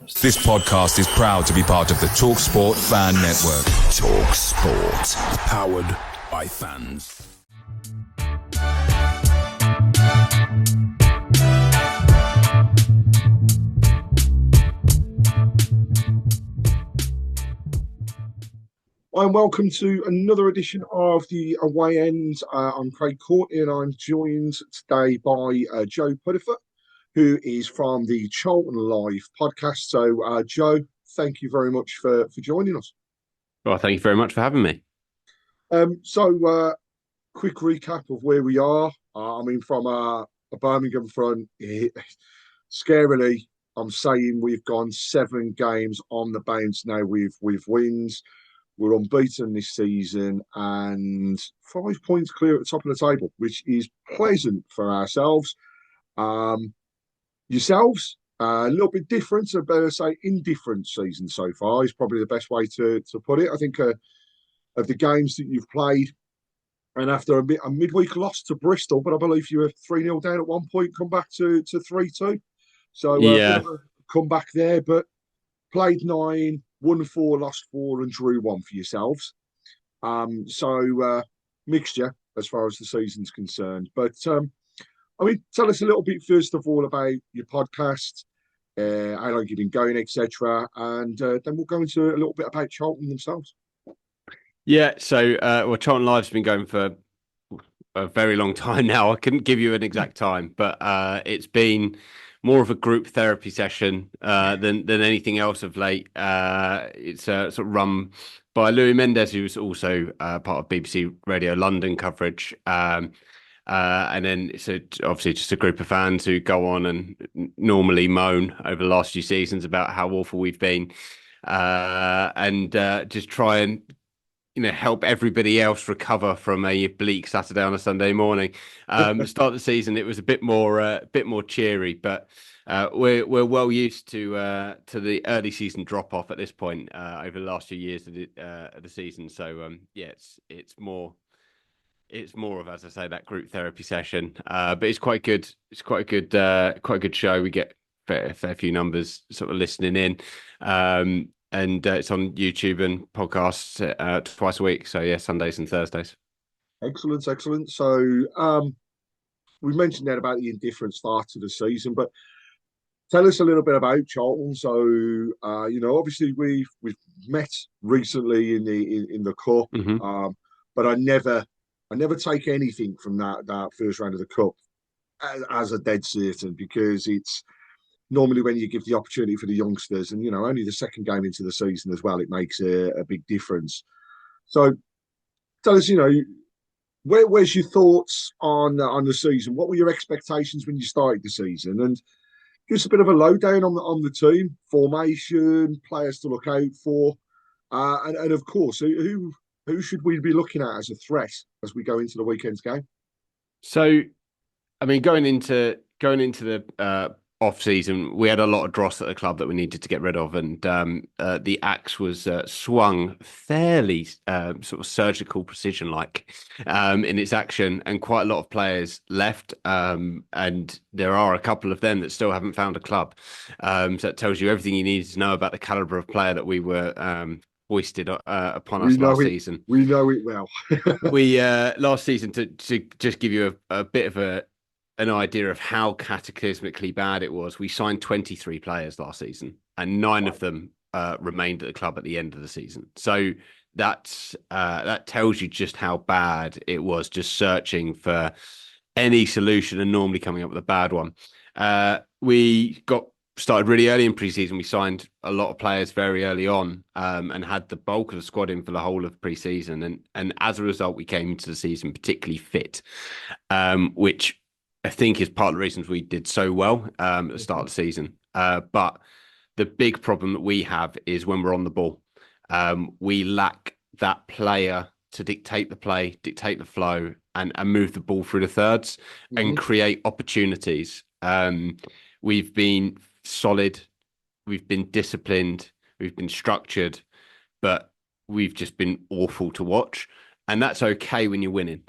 This podcast is proud to be part of the TalkSport Fan Network. TalkSport. Powered by fans. And welcome to another edition of the Away End. I'm Craig Courtney and I'm joined today by Joe Puddifoot, who is from the Charlton Live podcast. So, Joe, thank you very much for joining us. Well, thank you very much for having me. Quick recap of where we are. From a Birmingham front, scarily, I'm saying we've gone 7 games on the bounce now with wins. We're unbeaten this season and 5 points clear at the top of the table, which is pleasant for ourselves. Yourselves, a little bit different, so better say indifferent season so far is probably the best way to put it. I think of the games that you've played, and after a midweek loss to Bristol, but I believe you were 3-0 down at one point, come back to 3-2. So yeah, a bit of a comeback there, but played 9, won 4, lost 4, and drew 1 for yourselves. Mixture as far as the season's concerned. But tell us a little bit first of all about your podcast, how long you've been going, etc., and then we'll go into a little bit about Charlton themselves. Yeah. So, Charlton Live's been going for a very long time now. I couldn't give you an exact time, but it's been more of a group therapy session than anything else of late. It's sort of run by Louis Mendes, who's also part of BBC Radio London coverage. And then it's obviously just a group of fans who go on and normally moan over the last few seasons about how awful we've been, and just try and help everybody else recover from a bleak Saturday on a Sunday morning. The start of the season, it was a bit more cheery, but we're well used to the early season drop off at this point over the last few years of the season. So it's more of, as I say, that group therapy session. But it's quite good. It's quite a good show. We get a fair few numbers sort of listening in. And it's on YouTube and podcasts twice a week. So, yeah, Sundays and Thursdays. Excellent. So we mentioned that about the indifferent start to the season, but tell us a little bit about Charlton. So, obviously we've met recently in the cup, Mm-hmm. but I never take anything from that first round of the cup as a dead certain, because it's normally when you give the opportunity for the youngsters, and only the second game into the season as well, it makes a big difference. So tell us, where's your thoughts on the season? What were your expectations when you started the season? And give us a bit of a lowdown on the team, formation, players to look out for, and of course, who should we be looking at as a threat as we go into the weekend's game? So, going into the off season, we had a lot of dross at the club that we needed to get rid of, and the axe was swung fairly sort of surgical precision like in its action, and quite a lot of players left, and there are a couple of them that still haven't found a club. So that tells you everything you need to know about the caliber of player that we were foisted upon us last season. We know it well. We last season, to just give you a bit of an idea of how cataclysmically bad it was. We signed 23 players last season, and 9 of them remained at the club at the end of the season. So that tells you just how bad it was, just searching for any solution and normally coming up with a bad one. We got started really early in pre-season. We signed a lot of players very early on, and had the bulk of the squad in for the whole of pre-season. And as a result, we came into the season particularly fit, which I think is part of the reasons we did so well at the start of the season. But the big problem that we have is when we're on the ball, we lack that player to dictate the play, dictate the flow, and move the ball through the thirds and create opportunities. We've been solid, we've been disciplined, we've been structured, but we've just been awful to watch. And that's okay when you're winning.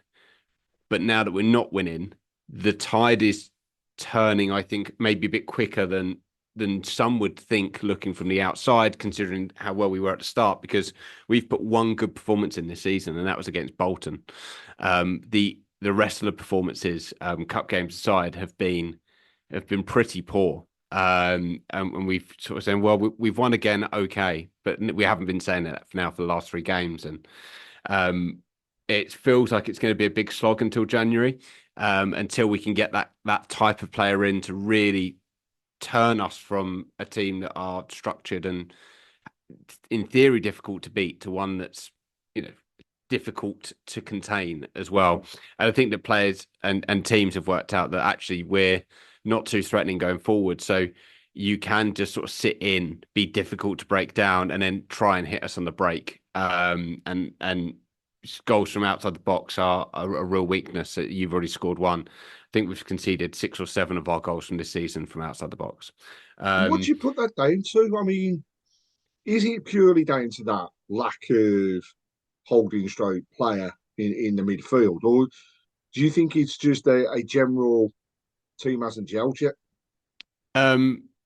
But now that we're not winning, the tide is turning, I think, maybe a bit quicker than than some would think looking from the outside, considering how well we were at the start, because we've put one good performance in this season, and that was against Bolton. The rest of the performances, cup games aside, have been pretty poor. And we've sort of saying, well, we've won again, okay, but we haven't been saying that for the last 3 games, and it feels like it's going to be a big slog until January, until we can get that type of player in to really turn us from a team that are structured and, in theory, difficult to beat to one that's, difficult to contain as well. And I think that players and teams have worked out that actually we're not too threatening going forward. So you can just sort of sit in, be difficult to break down, and then try and hit us on the break. And goals from outside the box are a real weakness. You've already scored one. I think we've conceded 6 or 7 of our goals from this season from outside the box. What do you put that down to? I mean, is it purely down to that lack of holding stroke player in the midfield, or do you think it's just a general team hasn't gelled yet? I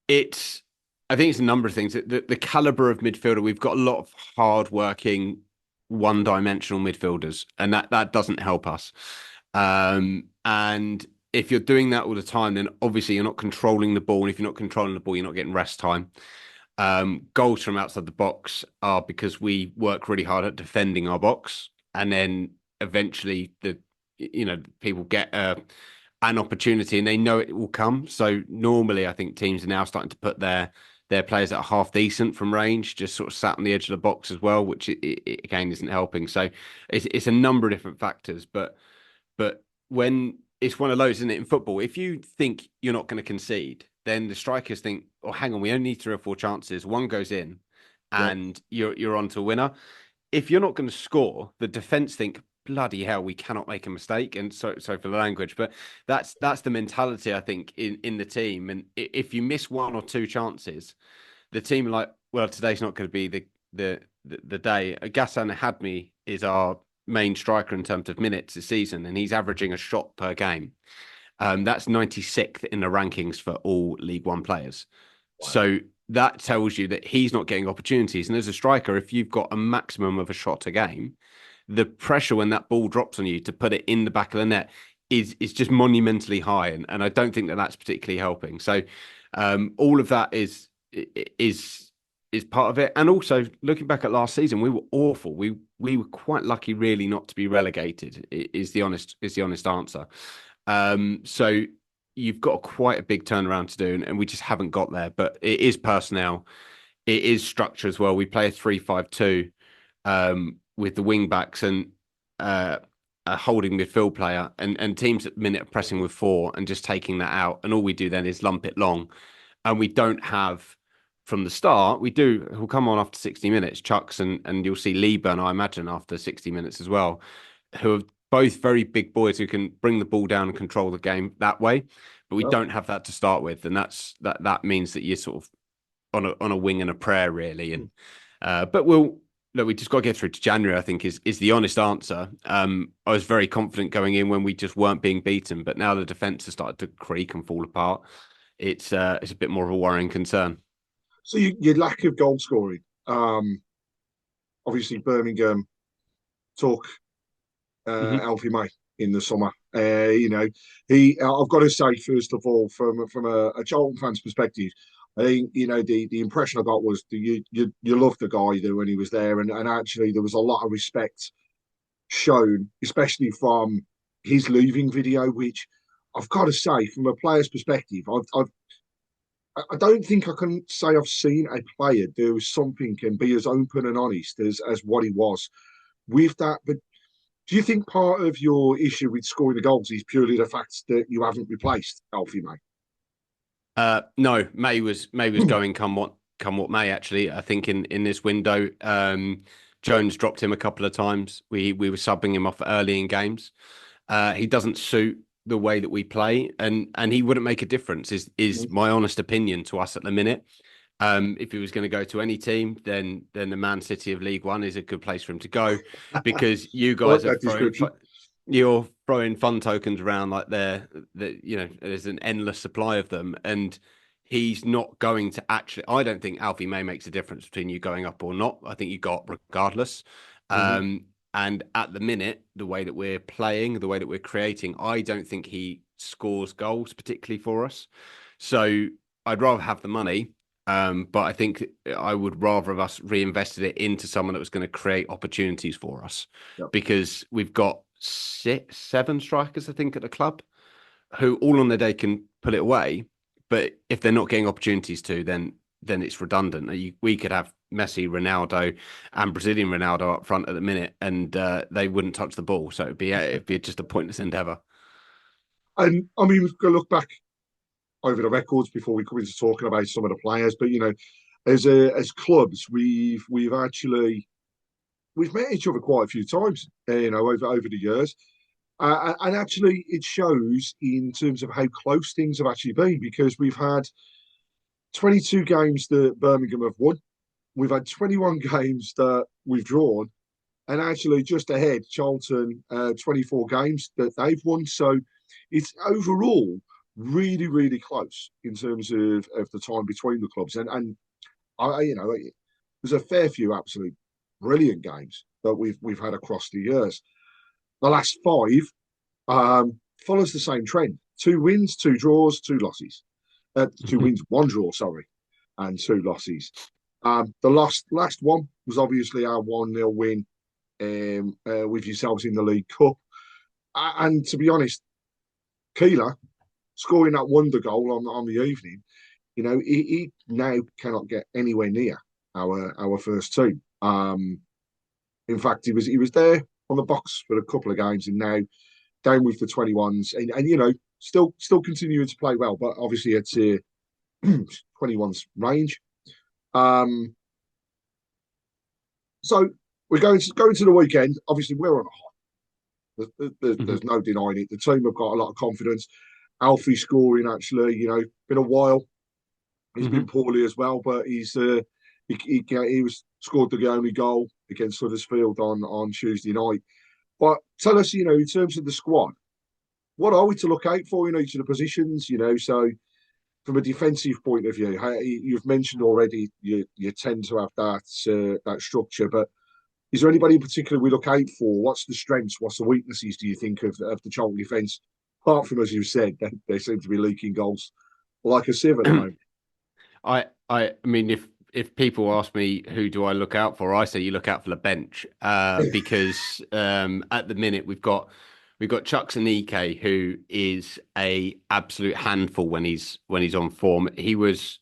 think it's a number of things. The caliber of midfielder, we've got a lot of hard-working, one-dimensional midfielders, and that doesn't help us. And if you're doing that all the time, then obviously you're not controlling the ball. And if you're not controlling the ball, you're not getting rest time. Goals from outside the box are because we work really hard at defending our box, and then eventually people get an opportunity and they know it will come. So normally I think teams are now starting to put their players that are half decent from range, just sort of sat on the edge of the box as well, which it again isn't helping. So it's a number of different factors, but when it's one of those, isn't it, in football, if you think you're not going to concede, then the strikers think, oh, hang on, we only need 3 or 4 chances. One goes in and you're on to a winner. If you're not going to score, the defense think, bloody hell, we cannot make a mistake. And sorry for the language, but that's the mentality, I think, in the team. And if you miss 1 or 2 chances, the team are like, well, today's not going to be the day. Ghassan Hadmi is our main striker in terms of minutes this season, and he's averaging a shot per game. That's 96th in the rankings for all League One players. Wow. So that tells you that he's not getting opportunities. And as a striker, if you've got a maximum of a shot a game, the pressure when that ball drops on you to put it in the back of the net is just monumentally high. And I don't think that that's particularly helping. So all of that is part of it. And also looking back at last season, we were awful. We were quite lucky really not to be relegated is the honest answer. So you've got quite a big turnaround to do, and we just haven't got there. But it is personnel, it is structure as well. We play a 3-5-2 with the wing backs and a holding midfield player, and teams at the minute are pressing with 4 and just taking that out. And all we do then is lump it long, and we don't have from the start. Who'll come on after 60 minutes, Chucks, and you'll see Lieburn, I imagine, after 60 minutes as well, who are both very big boys who can bring the ball down and control the game that way. But we don't have that to start with, and that means that you're sort of on a wing and a prayer, really. And but we just got to get through to January, I think, is the honest answer. I was very confident going in when we just weren't being beaten, but now the defence has started to creak and fall apart. It's a bit more of a worrying concern. So your lack of goal scoring. Obviously, Birmingham took Alfie May in the summer. I've got to say, first of all, from a Charlton fan's perspective, I think the impression I got was you loved the guy when he was there, and actually there was a lot of respect shown, especially from his leaving video, which I've got to say, from a player's perspective, I don't think I can say I've seen a player do something and be as open and honest as what he was with that. But do you think part of your issue with scoring the goals is purely the fact that you haven't replaced Alfie May? No, May was going come what may. Actually, I think in this window, Jones dropped him a couple of times. We were subbing him off early in games. He doesn't suit the way that we play, and he wouldn't make a difference. Is my honest opinion to us at the minute. If he was going to go to any team, then the Man City of League One is a good place for him to go, because you guys you're throwing fun tokens around like there's an endless supply of them, and he's not going to actually. I don't think Alfie May makes a difference between you going up or not. I think you got regardless. And at the minute, the way that we're playing, the way that we're creating, I don't think he scores goals particularly for us. So I'd rather have the money. But I think I would rather have us reinvested it into someone that was going to create opportunities for us, because we've got 7 strikers, I think, at the club who all on their day can put it away. But if they're not getting opportunities to, then it's redundant. We could have Messi, Ronaldo, and Brazilian Ronaldo up front at the minute, and they wouldn't touch the ball. So it'd be just a pointless endeavour. And I mean, we've got to look back over the records before we come into talking about some of the players. But as clubs, we've met each other quite a few times, over the years. And actually, it shows in terms of how close things have actually been, because we've had 22 games that Birmingham have won. We've had 21 games that we've drawn. And actually, just ahead, Charlton, 24 games that they've won. So it's overall really, really close in terms of the time between the clubs. And there's a fair few absolute brilliant games that we've had across the years. The last 5 follows the same trend: 2 wins, 2 draws, 2 losses. 2 wins, 1 draw, sorry, and 2 losses. The last one was obviously our 1-0 win with yourselves in the League Cup. And to be honest, Keeler scoring that wonder goal on the evening, he now cannot get anywhere near our first team. In fact, he was there on the box for a couple of games, and now down with the 21s, and still continuing to play well, but obviously it's 21s range. So we're going to the weekend. Obviously, we're on a high. There's no denying it. The team have got a lot of confidence. Alfie scoring, actually, been a while. He's been poorly as well, but he scored the only goal against Huddersfield on Tuesday night. But tell us, in terms of the squad, what are we to look out for in each of the positions? So from a defensive point of view, you've mentioned already you tend to have that structure, but is there anybody in particular we look out for? What's the strengths? What's the weaknesses, do you think, of the Charlton defence? Apart from, as you said, they seem to be leaking goals like a sieve at the moment. I mean, if people ask me who do I look out for, I say you look out for the bench, because at the minute we've got Chuks Aneke, who is a absolute handful when he's on form. He was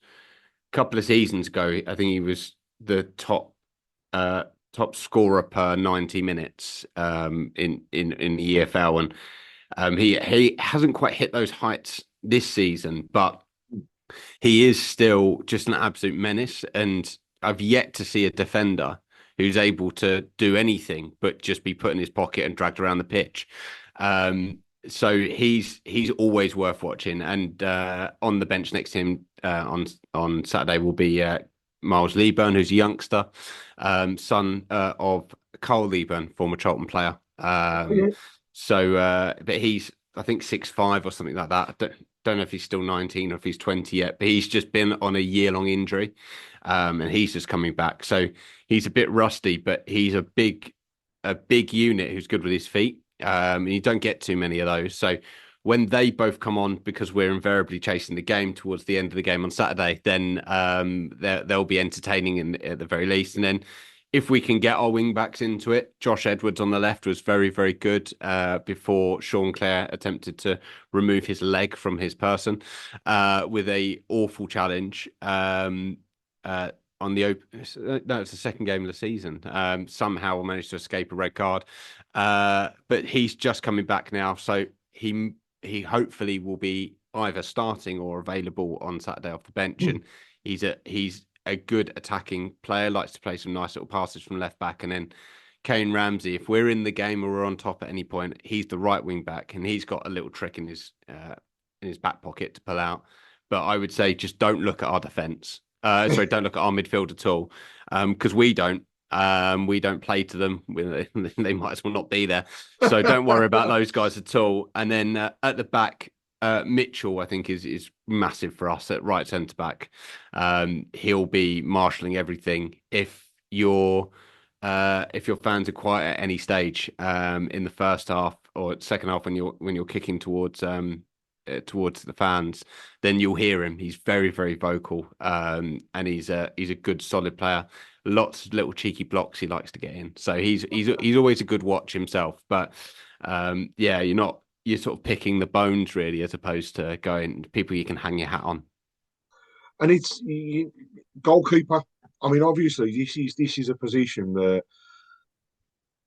a couple of seasons ago, I think he was the top scorer per 90 minutes in the EFL, and he hasn't quite hit those heights this season, but he is still just an absolute menace. And I've yet to see a defender who's able to do anything but just be put in his pocket and dragged around the pitch. So he's always worth watching. And on the bench next to him on Saturday will be Miles Leaburn, who's a youngster, son of Carl Leaburn, former Charlton player. But he's, I think, 6'5" or something like that. I don't know if he's still 19 or if he's 20 yet, but he's just been on a year-long injury, and he's just coming back. So he's a bit rusty, but he's a big unit who's good with his feet. And you don't get too many of those. So when they both come on, because we're invariably chasing the game towards the end of the game on Saturday, then they'll be entertaining at the very least. And then if we can get our wing backs into it, Josh Edwards on the left was very, very good before Sean Clare attempted to remove his leg from his person with a awful challenge on the it's the second game of the season. Somehow managed to escape a red card, but he's just coming back now, so he hopefully will be either starting or available on Saturday off the bench. And he's a good attacking player, likes to play some nice little passes from left back. And then Kane Ramsey, if we're in the game or we're on top at any point, he's the right wing back, and he's got a little trick in his back pocket to pull out. But I would say just don't look at our defence. Don't look at our midfield at all, because we don't play to them. They might as well not be there. So don't worry about those guys at all. And then at the back, Mitchell, I think, is massive for us at right centre back. He'll be marshalling everything. If your fans are quiet at any stage in the first half or second half when you're kicking towards the fans, then you'll hear him. He's very, very vocal, and he's a good, solid player. Lots of little cheeky blocks he likes to get in. So he's always a good watch himself. But yeah, you're sort of picking the bones really, as opposed to going people you can hang your hat on. And it's goalkeeper. I mean, obviously, this is a position that,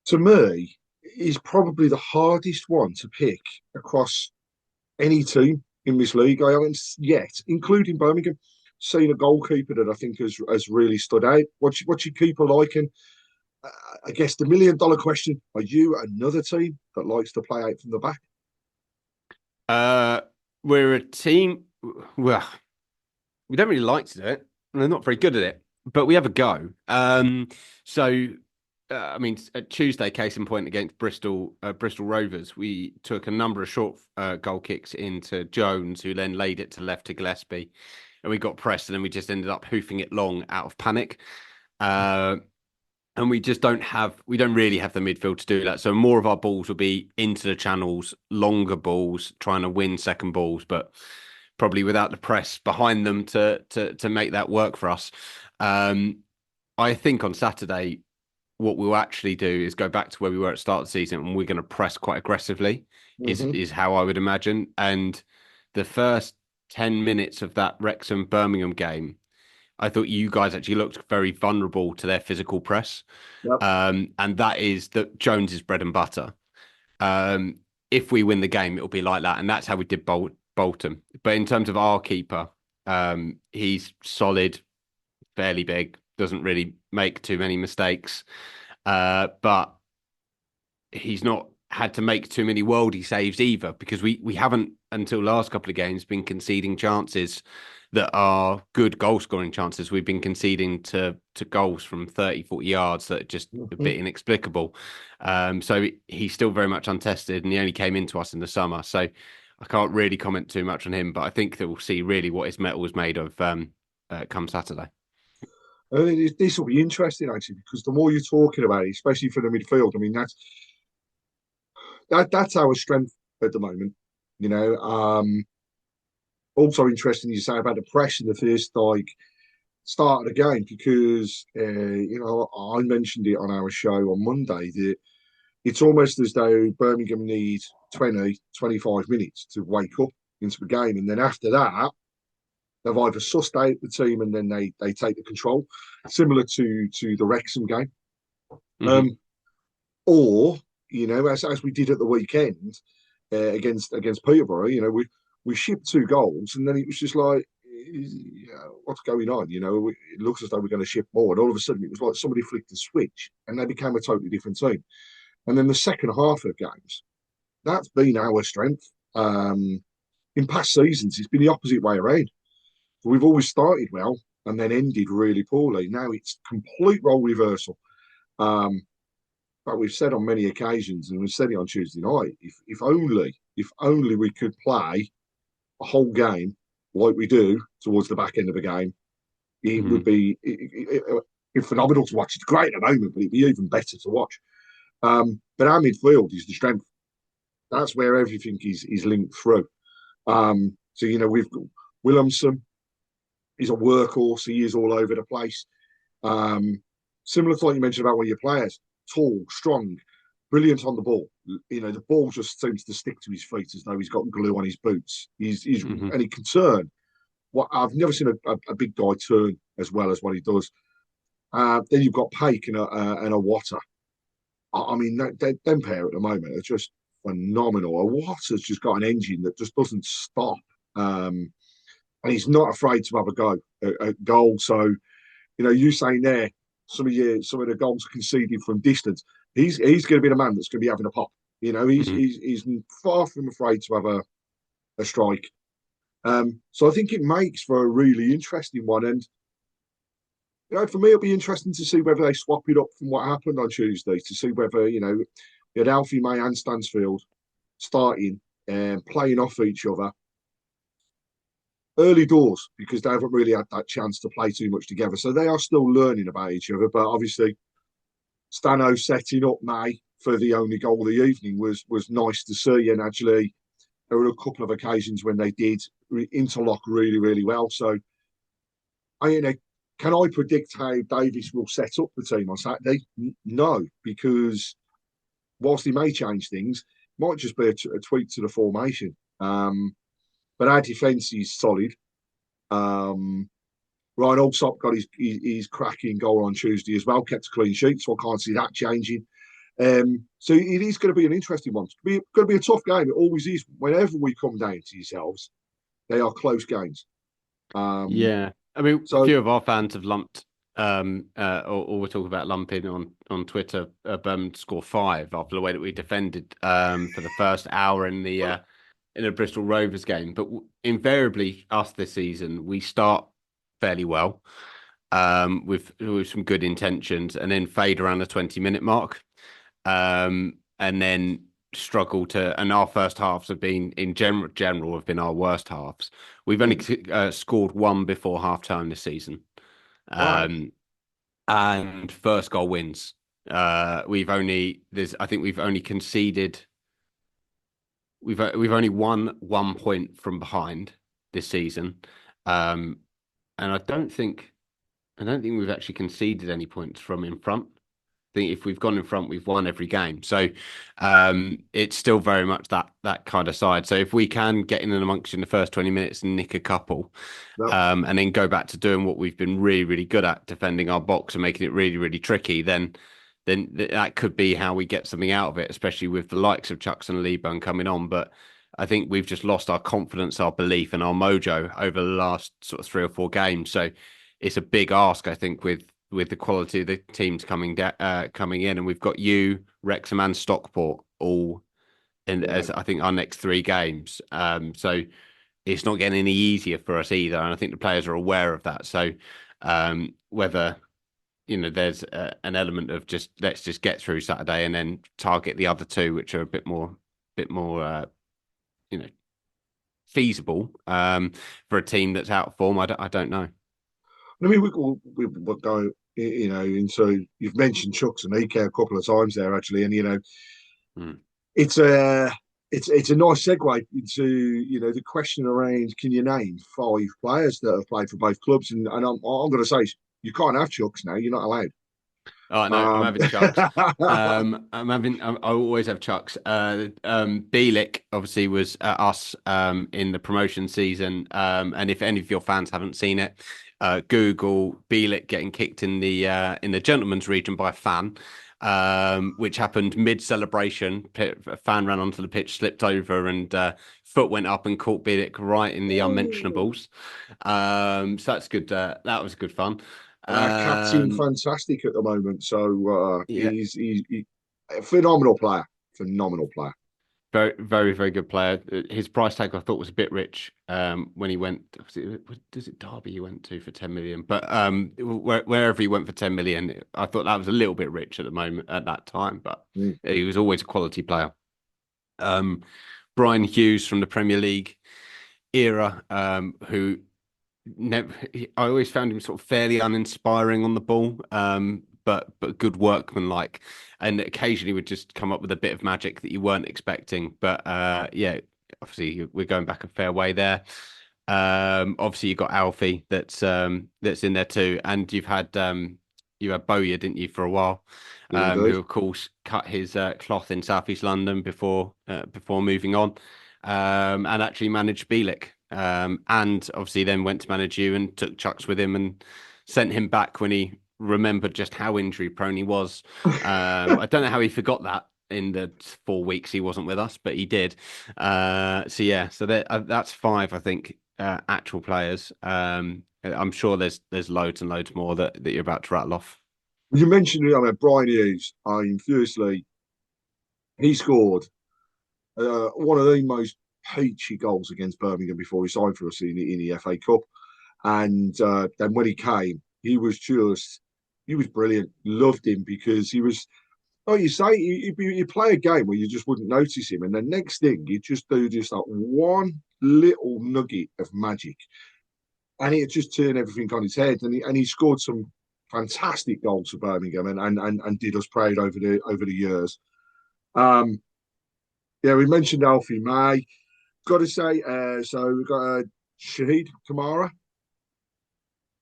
to me, is probably the hardest one to pick across any team in this league. I haven't yet, including Birmingham, seen a goalkeeper that I think has really stood out. What's your keeper like? And I guess the $1 million question: are you another team that likes to play out from the back? We're a team. Well, we don't really like to do it. We're not very good at it, but we have a go. I mean, at Tuesday, case in point against Bristol Rovers, we took a number of short goal kicks into Jones, who then laid it to left to Gillespie, and we got pressed, and then we just ended up hoofing it long out of panic. And we don't really have the midfield to do that. So more of our balls will be into the channels, longer balls, trying to win second balls, but probably without the press behind them to make that work for us. I think on Saturday, what we'll actually do is go back to where we were at the start of the season, and we're going to press quite aggressively, is how I would imagine. And the first 10 minutes of that Wrexham Birmingham game, I thought you guys actually looked very vulnerable to their physical press. Yep. And that is Jones's bread and butter. If we win the game, it'll be like that. And that's how we did Bolton. But in terms of our keeper, he's solid, fairly big, doesn't really make too many mistakes. But he's not had to make too many worldy saves either, because we haven't, until last couple of games, been conceding chances that are good goal scoring chances. We've been conceding to goals from 30, 40 yards that are just a bit inexplicable. So he's still very much untested, and he only came into us in the summer. So I can't really comment too much on him, but I think that we'll see really what his metal was made of come Saturday. I mean, this will be interesting, actually, because the more you're talking about it, especially for the midfield, I mean, that's our strength at the moment. Also interesting you say about the press in the first start of the game, because I mentioned it on our show on Monday that it's almost as though Birmingham need 20, 25 minutes to wake up into the game, and then after that they've either sussed out the team and then they take the control, similar to the Wrexham game, or as we did at the weekend against Peterborough. We shipped 2 goals, and then it was just like, what's going on? It looks as though we're going to ship more. And all of a sudden, it was like somebody flicked the switch, and they became a totally different team. And then the second half of games, that's been our strength. In past seasons, it's been the opposite way around. So we've always started well and then ended really poorly. Now it's complete role reversal. But we've said on many occasions, and we've said it on Tuesday night, if only we could play a whole game like we do towards the back end of a game, it would be phenomenal to watch. It's great at the moment, but it'd be even better to watch. But our midfield is the strength. That's where everything is linked through. So we've got Williamson. He's a workhorse. He is all over the place. Similar to what you mentioned about one of your players, tall, strong, brilliant on the ball. The ball just seems to stick to his feet as though he's got glue on his boots. He's and he can turn. I've never seen a big guy turn as well as what he does. Then you've got Paik and a Water. I mean, them pair at the moment are just phenomenal. A Watter's just got an engine that just doesn't stop. And he's not afraid to have a go at goal. So, you saying there, some of the goals conceded from distance, he's going to be the man that's going to be having a pop. He's far from afraid to have a strike. So I think it makes for a really interesting one. And for me, it'll be interesting to see whether they swap it up from what happened on Tuesday, to see whether we had Alfie May and Stansfield starting playing off each other early doors because they haven't really had that chance to play too much together. So they are still learning about each other. But obviously, Stano setting up May for the only goal of the evening was nice to see. And actually, there were a couple of occasions when they did interlock really, really well. So, can I predict how Davis will set up the team on Saturday? No, because whilst he may change things, it might just be a tweak to the formation. But our defence is solid. Ryan Allsop got his cracking goal on Tuesday as well, kept a clean sheet, so I can't see that changing. So it is going to be an interesting one. It's going to be a tough game. It always is. Whenever we come down to yourselves, they are close games. Yeah. I mean, a few of our fans have lumped, or we're talking about lumping on Twitter, score 5 after the way that we defended for the first hour in a Bristol Rovers game. But invariably, us this season, we start fairly well with some good intentions and then fade around the 20-minute mark. And then struggle to, and our first halves have been in general have been our worst halves. We've only scored 1 before half time this season. And first goal wins. I think we've only conceded, we've only won 1 point from behind this season. And I don't think we've actually conceded any points from in front. I think if we've gone in front, we've won every game. So it's still very much that kind of side. So if we can get in and amongst in the first 20 minutes and nick a couple, and then go back to doing what we've been really, really good at, defending our box and making it really, really tricky, then that could be how we get something out of it, especially with the likes of Chucks and Leeburn coming on. But I think we've just lost our confidence, our belief and our mojo over the last sort of 3 or 4 games. So it's a big ask, I think, with the quality of the teams coming in, and we've got you, Wrexham and Stockport all in as I think our next 3 games. So it's not getting any easier for us either, and I think the players are aware of that. So whether there's an element of let's just get through Saturday and then target the other 2, which are a bit more feasible for a team that's out of form. I don't know. I mean, we're going, into, you've mentioned Chucks and Ike a couple of times there, actually, and it's a nice segue into the question around, can you name 5 players that have played for both clubs? And I'm going to say you can't have Chucks now; you're not allowed. Oh no, I'm having Chucks. I always have Chucks. Bielik obviously was us in the promotion season, and if any of your fans haven't seen it, Google Bielik getting kicked in the gentleman's region by a fan, which happened mid-celebration. A fan ran onto the pitch, slipped over, and foot went up and caught Bielik right in the unmentionables. So that's good. That was good fun. Captain fantastic at the moment. So he's a phenomenal player. Very, very, very good player. His price tag I thought was a bit rich when he went. Does it Derby he went to for 10 million? But wherever he went for 10 million, I thought that was a little bit rich at that time. But he was always a quality player. Brian Hughes from the Premier League era, who never. I always found him sort of fairly uninspiring on the ball, but good workmanlike, and occasionally would just come up with a bit of magic that you weren't expecting. But obviously we're going back a fair way there. Obviously you've got Alfie that's in there too, and you had Bowyer, didn't you, for a while, who of course cut his cloth in South East London before moving on, and actually managed Bielik, and obviously then went to manage you and took Chucks with him and sent him back when he remembered just how injury prone he was. I don't know how he forgot that in the 4 weeks he wasn't with us, but he did. So that's 5, I think, actual players. I'm sure there's loads and loads more that you're about to rattle off. You mentioned Brian Hughes. Firstly, he scored one of the most peachy goals against Birmingham before he signed for us in the FA Cup. And then when he came, he was brilliant. Loved him because he was like you say, you play a game where you just wouldn't notice him, and the next thing you just do just that one little nugget of magic, and it just turned everything on its head. And he scored some fantastic goals for Birmingham, and did us proud over the years. Um, yeah, we mentioned Alfie May. Got to say, so we've got Shahid Kamara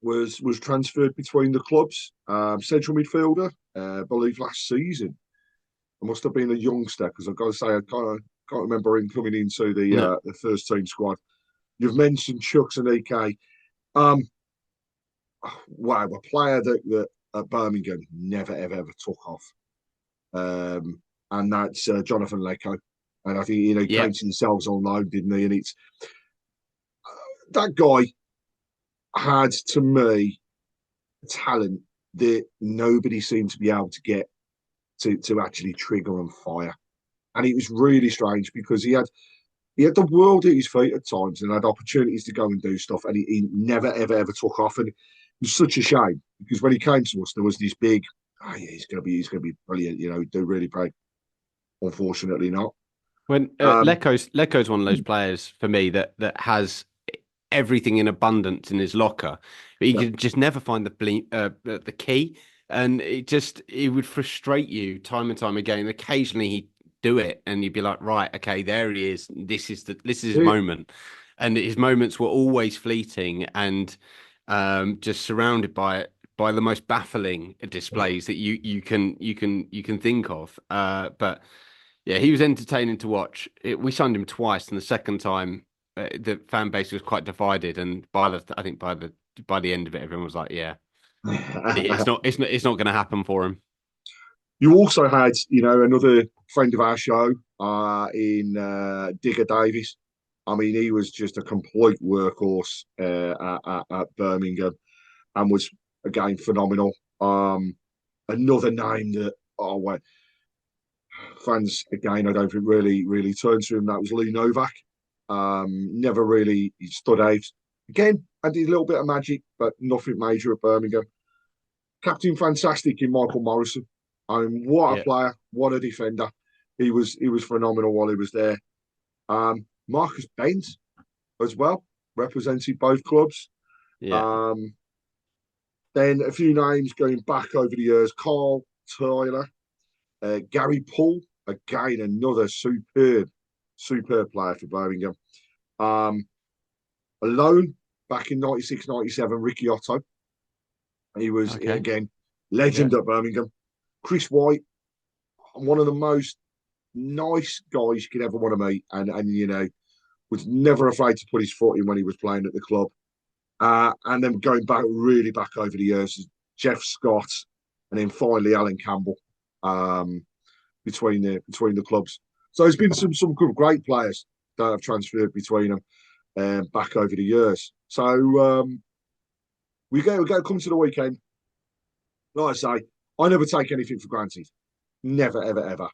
was transferred between the clubs. Central midfielder, I believe last season. It must have been a youngster because I've got to say I can't remember him coming into No. the first team squad. You've mentioned Chuks and EK. Um, wow, a player that at Birmingham never ever took off, and that's Jonathan Lecco. And I think he Yeah. came to themselves on loan, didn't he? And it's that guy had to me talent that nobody seemed to be able to get to actually trigger and fire. And it was really strange because he had the world at his feet at times and had opportunities to go and do stuff, and he never ever took off. And it was such a shame because when he came to us, there was this big, oh yeah, he's gonna be brilliant, do really great. Unfortunately, not. When Lecco's one of those players for me that has everything in abundance in his locker, but he Yeah. could just never find the key, and it would frustrate you time and time again. Occasionally he'd do it, and you'd be like, right, okay, there he is. This is his moment, and his moments were always fleeting and just surrounded by the most baffling displays that you can think of. But yeah, he was entertaining to watch. We signed him twice, and the second time, the fan base was quite divided. And I think by the end of it, everyone was like, "Yeah, it's not going to happen for him." You also had, another friend of our show in Digger Davies. I mean, he was just a complete workhorse at Birmingham and was, again, phenomenal. Another name that, well, fans, again, I don't think really turned to him. That was Lee Novak. Never really stood out. Again, I did a little bit of magic, but nothing major at Birmingham. Captain Fantastic in Michael Morrison. I mean, what a Yeah, player, what a defender. He was phenomenal while he was there. Marcus Bent as well, represented both clubs. yeah, Um, then a few names going back over the years: Carl Tyler, Gary Poole, again another superb player for Birmingham. Alone back in 96, 97, Ricky Otto. He was okay, again yeah, legend at Birmingham. Chris White, one of the most nice guys you could ever want to meet, and was never afraid to put his foot in when he was playing at the club. And then going really back over the years, Jeff Scott, and then finally Alan Campbell, between the clubs. So there's been some good, great players that have transferred between them back over the years. So we go come to the weekend. Like I say, I never take anything for granted. Never, ever.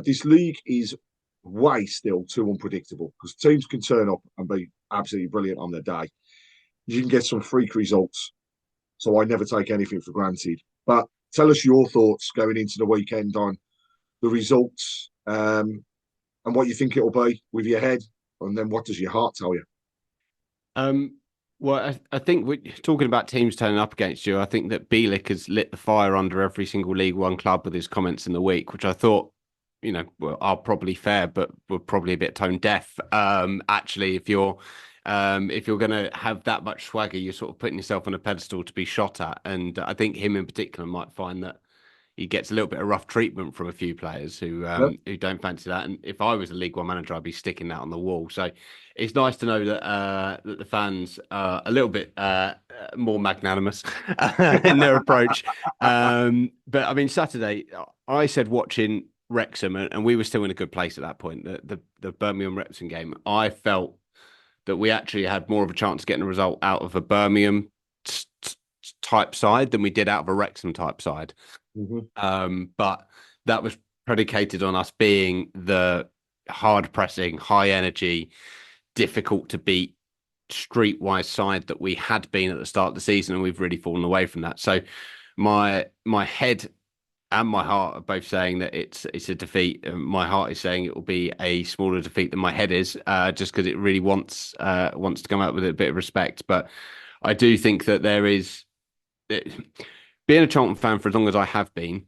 This league is way still too unpredictable because teams can turn up and be absolutely brilliant on their day. You can get some freak results. So I never take anything for granted. But tell us your thoughts going into the weekend on the results, and what you think it'll be with your head, and then what does your heart tell you? Well, I think we're talking about teams turning up against you. I think that Bielik has lit the fire under every single League One club with his comments in the week, which I thought, are probably fair, but were probably a bit tone deaf. Actually, if you're going to have that much swagger, you're sort of putting yourself on a pedestal to be shot at. And I think him in particular might find that he gets a little bit of rough treatment from a few players who Yep. don't fancy that. And if I was a League One manager, I'd be sticking that on the wall. So it's nice to know that the fans are a little bit more magnanimous in their approach. But I mean, Saturday, I said watching Wrexham, and we were still in a good place at that point. The Birmingham Wrexham game, I felt that we actually had more of a chance of getting a result out of a Birmingham type side than we did out of a Wrexham type side. But that was predicated on us being the hard pressing, high energy, difficult to beat, streetwise side that we had been at the start of the season, and we've really fallen away from that. So my head and my heart are both saying that it's a defeat. My heart is saying it will be a smaller defeat than my head is, just because it really wants to come out with a bit of respect. But I do think that there is, being a Charlton fan for as long as I have been,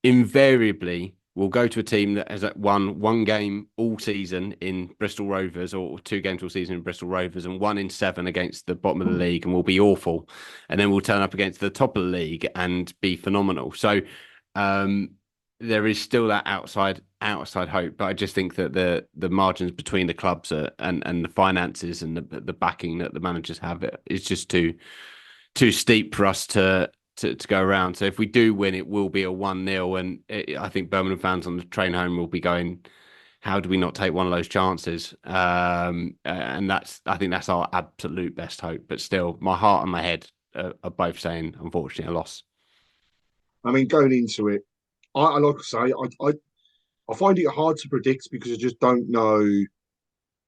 invariably will go to a team that has won one game all season in Bristol Rovers, or two games all season in Bristol Rovers, and 1 in 7 against the bottom of the league, and will be awful. And then we'll turn up against the top of the league and be phenomenal. So there is still that outside hope, but I just think that the margins between the clubs and the finances and the backing that the managers have is just too steep for us to go around. So if we do win, it will be a 1-0, and I think Birmingham fans on the train home will be going, how do we not take one of those chances? And I think that's our absolute best hope. But still, my heart and my head are both saying, unfortunately, a loss. I mean, going into it, I like to say, I find it hard to predict because I just don't know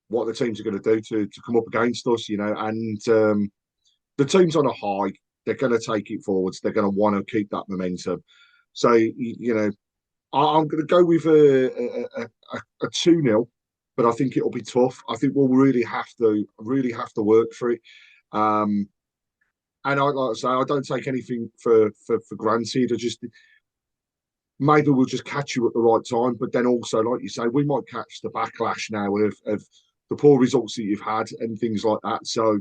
what the teams are going to do to come up against us, and the team's on a high. They're going to take it forwards. They're going to want to keep that momentum. So, I'm going to go with a 2-0, but I think it'll be tough. I think we'll really have to work for it. And like I say, I don't take anything for granted. Maybe we'll just catch you at the right time, but then also, like you say, we might catch the backlash now of the poor results that you've had and things like that. So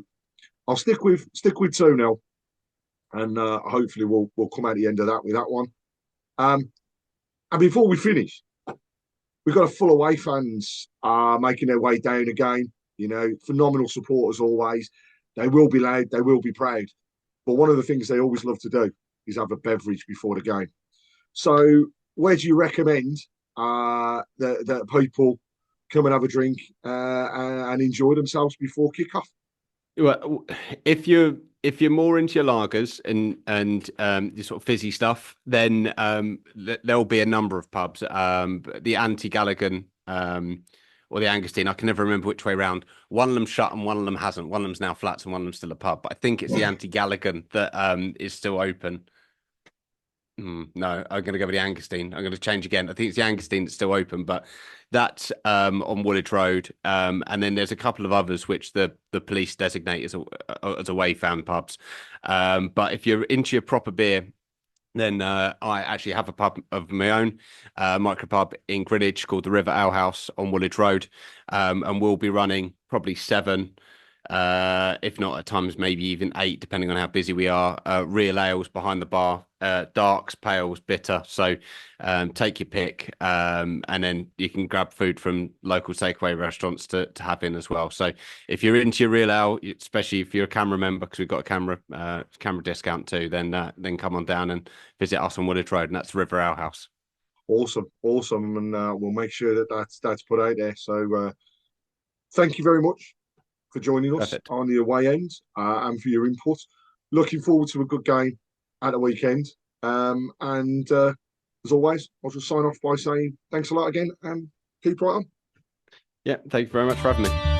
I'll stick with 2-0. And hopefully we'll come out the end of that with that one. And before we finish, we've got a full away fans making their way down again. Phenomenal support as always. They will be loud, they will be proud. But one of the things they always love to do is have a beverage before the game. So where do you recommend that people come and have a drink and enjoy themselves before kickoff? Well, if you're more into your lagers and your sort of fizzy stuff, then there'll be a number of pubs. The Anti-Gallagher or the Angustin, I can never remember which way round. One of them's shut and one of them hasn't. One of them's now flats and one of them's still a pub. But I think it's the Anti-Gallagher that is still open. No, I'm going to go with the Angustin. I'm going to change again. I think it's the Angustin that's still open, but that's on Woolwich Road. And then there's a couple of others which the police designate as away fan pubs. But if you're into your proper beer, then I actually have a pub of my own, micropub in Greenwich called the River Ale House on Woolwich Road. And we'll be running probably 7, if not at times maybe even 8, depending on how busy we are. Real ales behind the bar, darks, pales, bitter. So take your pick, and then you can grab food from local takeaway restaurants to have in as well. So if you're into your real ale, especially if you're a camera member, because we've got a camera discount too, then come on down and visit us on Woolwich Road, and that's River Ale House. Awesome, and we'll make sure that's put out there. So thank you very much for joining us Perfect. on the away end and for your input. Looking forward to a good game at the weekend. And as always, I'll just sign off by saying thanks a lot again and keep right on. Yeah, thank you very much for having me.